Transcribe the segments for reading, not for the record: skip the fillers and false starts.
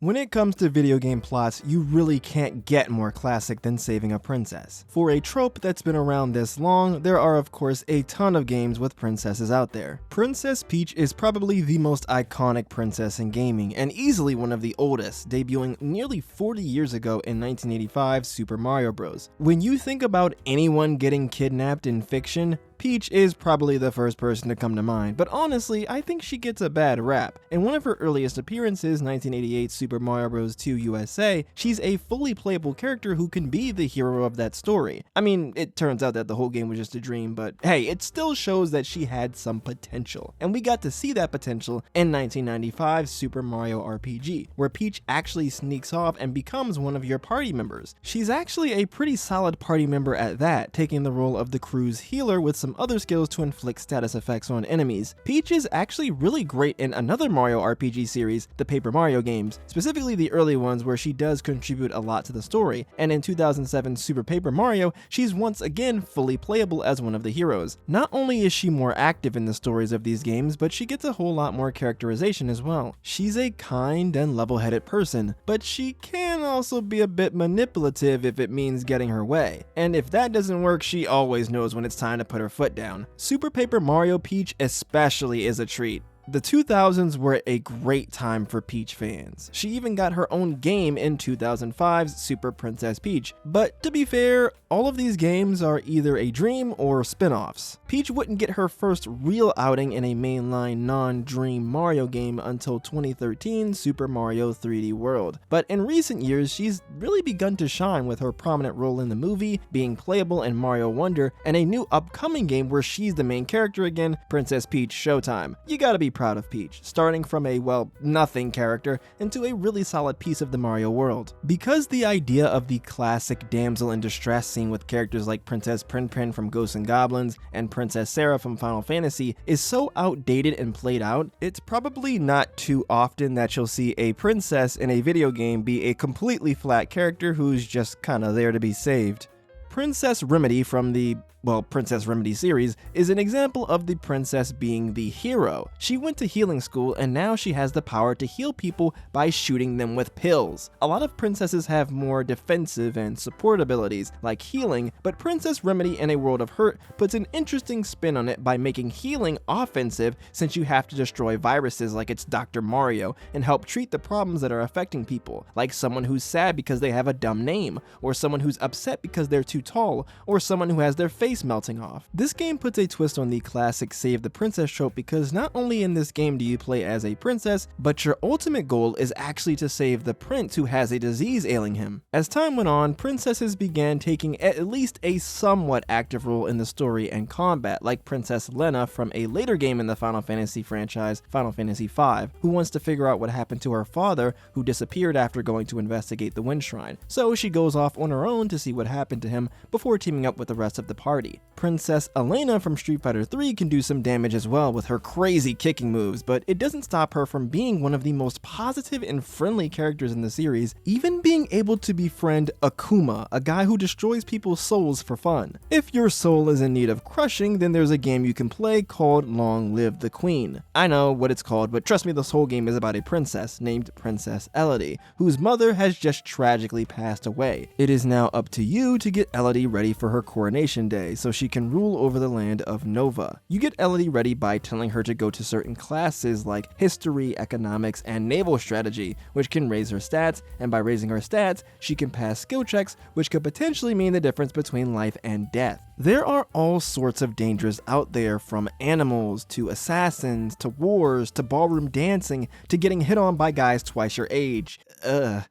When it comes to video game plots, you really can't get more classic than saving a princess. For a trope that's been around this long, there are of course a ton of games with princesses out there. Princess Peach is probably the most iconic princess in gaming, and easily one of the oldest, debuting nearly 40 years ago in 1985's Super Mario Bros. When you think about anyone getting kidnapped in fiction, Peach is probably the first person to come to mind, but honestly, I think she gets a bad rap. In one of her earliest appearances, 1988 Super Mario Bros. 2 USA, she's a fully playable character who can be the hero of that story. I mean, it turns out that the whole game was just a dream, but hey, it still shows that she had some potential. And we got to see that potential in 1995's Super Mario RPG, where Peach actually sneaks off and becomes one of your party members. She's actually a pretty solid party member at that, taking the role of the crew's healer with some other skills to inflict status effects on enemies. Peach is actually really great in another Mario RPG series, the Paper Mario games, specifically the early ones where she does contribute a lot to the story, and in 2007's Super Paper Mario, she's once again fully playable as one of the heroes. Not only is she more active in the stories of these games, but she gets a whole lot more characterization as well. She's a kind and level-headed person, but she can also be a bit manipulative if it means getting her way. And if that doesn't work, she always knows when it's time to put her foot down. Super Paper Mario Peach especially is a treat. The 2000s were a great time for Peach fans. She even got her own game in 2005's Super Princess Peach. But to be fair, all of these games are either a dream or spin-offs. Peach wouldn't get her first real outing in a mainline non-dream Mario game until 2013's Super Mario 3D World. But in recent years, she's really begun to shine with her prominent role in the movie, being playable in Mario Wonder, and a new upcoming game where she's the main character again, Princess Peach Showtime. You gotta be proud of Peach, starting from a, well, nothing character into a really solid piece of the Mario world. Because the idea of the classic damsel in distress scene with characters like Princess Prin from Ghosts and Goblins and Princess Sarah from Final Fantasy is so outdated and played out, it's probably not too often that you'll see a princess in a video game be a completely flat character who's just kinda there to be saved. Princess Remedy from the Princess Remedy series is an example of the princess being the hero. She went to healing school and now she has the power to heal people by shooting them with pills. A lot of princesses have more defensive and support abilities like healing, but Princess Remedy in A World of Hurt puts an interesting spin on it by making healing offensive, since you have to destroy viruses like it's Dr. Mario and help treat the problems that are affecting people, like someone who's sad because they have a dumb name, or someone who's upset because they're too tall, or someone who has their face melting off. This game puts a twist on the classic save the princess trope, because not only in this game do you play as a princess, but your ultimate goal is actually to save the prince who has a disease ailing him. As time went on, princesses began taking at least a somewhat active role in the story and combat, like Princess Lena from a later game in the Final Fantasy franchise, Final Fantasy V, who wants to figure out what happened to her father, who disappeared after going to investigate the Wind Shrine. So she goes off on her own to see what happened to him before teaming up with the rest of the party. Princess Elena from Street Fighter 3 can do some damage as well with her crazy kicking moves, but it doesn't stop her from being one of the most positive and friendly characters in the series, even being able to befriend Akuma, a guy who destroys people's souls for fun. If your soul is in need of crushing, then there's a game you can play called Long Live the Queen. I know what it's called, but trust me, this whole game is about a princess named Princess Elodie, whose mother has just tragically passed away. It is now up to you to get Elodie ready for her coronation day, so she can rule over the land of Nova. You get Elodie ready by telling her to go to certain classes like history, economics, and naval strategy, which can raise her stats, and by raising her stats, she can pass skill checks, which could potentially mean the difference between life and death. There are all sorts of dangers out there, from animals to assassins to wars to ballroom dancing to getting hit on by guys twice your age.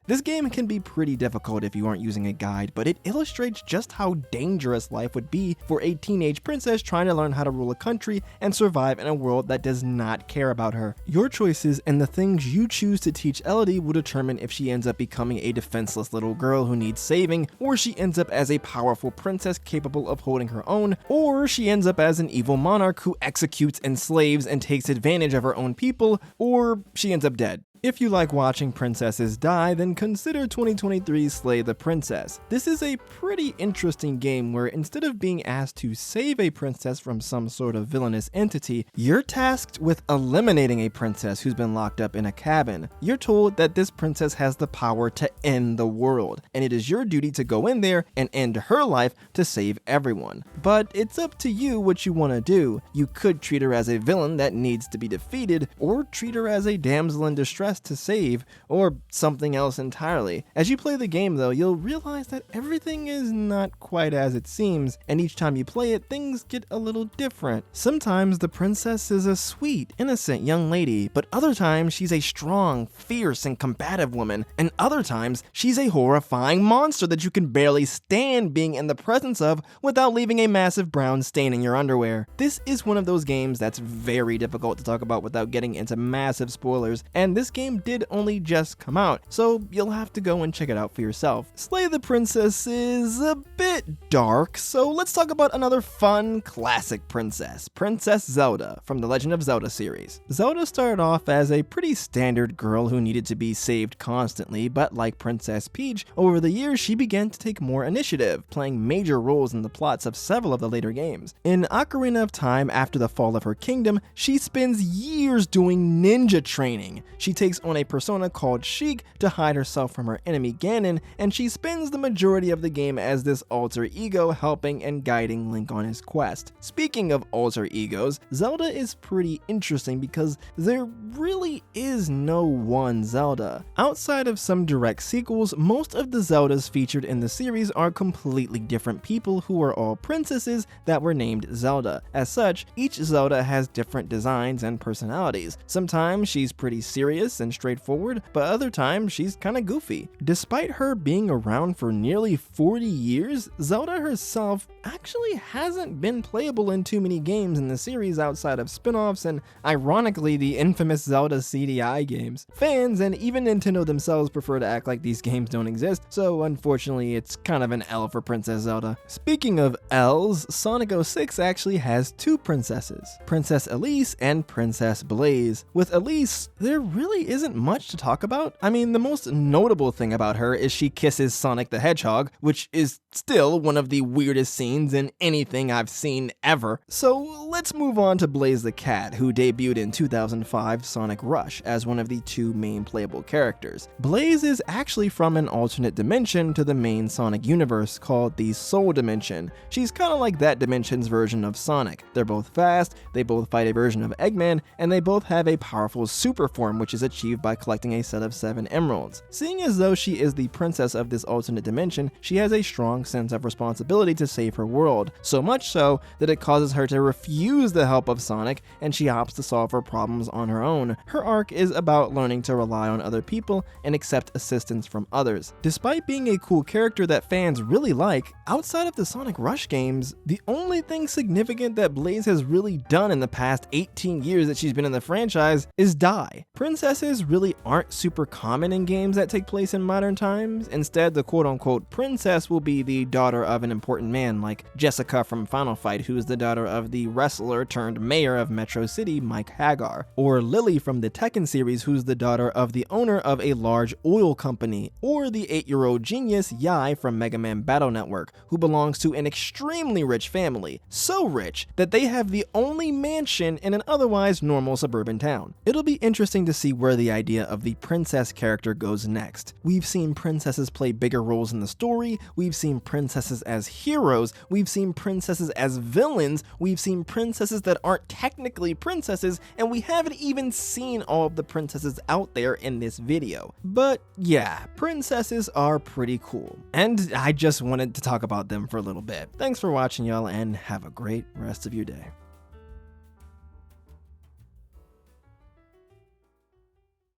This game can be pretty difficult if you aren't using a guide, but it illustrates just how dangerous life would be for a teenage princess trying to learn how to rule a country and survive in a world that does not care about her. Your choices and the things you choose to teach Elodie will determine if she ends up becoming a defenseless little girl who needs saving, or she ends up as a powerful princess capable of holding her own, or she ends up as an evil monarch who executes, enslaves, and takes advantage of her own people, or she ends up dead. If you like watching princesses die, then consider 2023's Slay the Princess. This is a pretty interesting game where instead of being asked to save a princess from some sort of villainous entity, you're tasked with eliminating a princess who's been locked up in a cabin. You're told that this princess has the power to end the world, and it is your duty to go in there and end her life to save everyone. But it's up to you what you want to do. You could treat her as a villain that needs to be defeated, or treat her as a damsel in distress to save, or something else entirely. As you play the game though, you'll realize that everything is not quite as it seems, and each time you play it, things get a little different. Sometimes the princess is a sweet, innocent young lady, but other times she's a strong, fierce, and combative woman, and other times she's a horrifying monster that you can barely stand being in the presence of without leaving a massive brown stain in your underwear. This is one of those games that's very difficult to talk about without getting into massive spoilers, and this game did only just come out, so you'll have to go and check it out for yourself. Slay the Princess is a bit dark, so let's talk about another fun, classic princess, Princess Zelda from the Legend of Zelda series. Zelda started off as a pretty standard girl who needed to be saved constantly, but like Princess Peach, over the years she began to take more initiative, playing major roles in the plots of several of the later games. In Ocarina of Time, after the fall of her kingdom, she spends years doing ninja training. She takes on a persona called Sheik to hide herself from her enemy Ganon, and she spends the majority of the game as this alter ego helping and guiding Link on his quest. Speaking of alter egos, Zelda is pretty interesting because there really is no one Zelda. Outside of some direct sequels, most of the Zeldas featured in the series are completely different people who are all princesses that were named Zelda. As such, each Zelda has different designs and personalities. Sometimes she's pretty serious and straightforward, but other times she's kinda goofy. Despite her being around for nearly 40 years, Zelda herself actually hasn't been playable in too many games in the series outside of spin-offs and, ironically, the infamous Zelda CDI games. Fans and even Nintendo themselves prefer to act like these games don't exist, so unfortunately it's kind of an L for Princess Zelda. Speaking of L's, Sonic 06 actually has two princesses, Princess Elise and Princess Blaze. With Elise, there really isn't much to talk about. I mean, the most notable thing about her is she kisses Sonic the Hedgehog, which is still one of the weirdest scenes in anything I've seen ever. So let's move on to Blaze the Cat, who debuted in 2005 Sonic Rush as one of the two main playable characters. Blaze is actually from an alternate dimension to the main Sonic universe called the Soul Dimension. She's kinda like that dimension's version of Sonic. They're both fast, they both fight a version of Eggman, and they both have a powerful super form which is achieved by collecting a set of 7 emeralds. Seeing as though she is the princess of this alternate dimension, she has a strong sense of responsibility to save her world, so much so that it causes her to refuse the help of Sonic and she opts to solve her problems on her own. Her arc is about learning to rely on other people and accept assistance from others. Despite being a cool character that fans really like, outside of the Sonic Rush games, the only thing significant that Blaze has really done in the past 18 years that she's been in the franchise is die. Princesses really aren't super common in games that take place in modern times. Instead, the quote-unquote princess will be the daughter of an important man like Jessica from Final Fight, who is the daughter of the wrestler turned mayor of Metro City, Mike Hagar, or Lily from the Tekken series, who's the daughter of the owner of a large oil company, or the 8-year-old genius Yai from Mega Man Battle Network, who belongs to an extremely rich family, so rich that they have the only mansion in an otherwise normal suburban town. It'll be interesting to see where the idea of the princess character goes next. We've seen princesses play bigger roles in the story, we've seen princesses as heroes, we've seen princesses as villains, we've seen princesses that aren't technically princesses, and we haven't even seen all of the princesses out there in this video. But yeah, princesses are pretty cool, and I just wanted to talk about them for a little bit. Thanks for watching, y'all, and have a great rest of your day.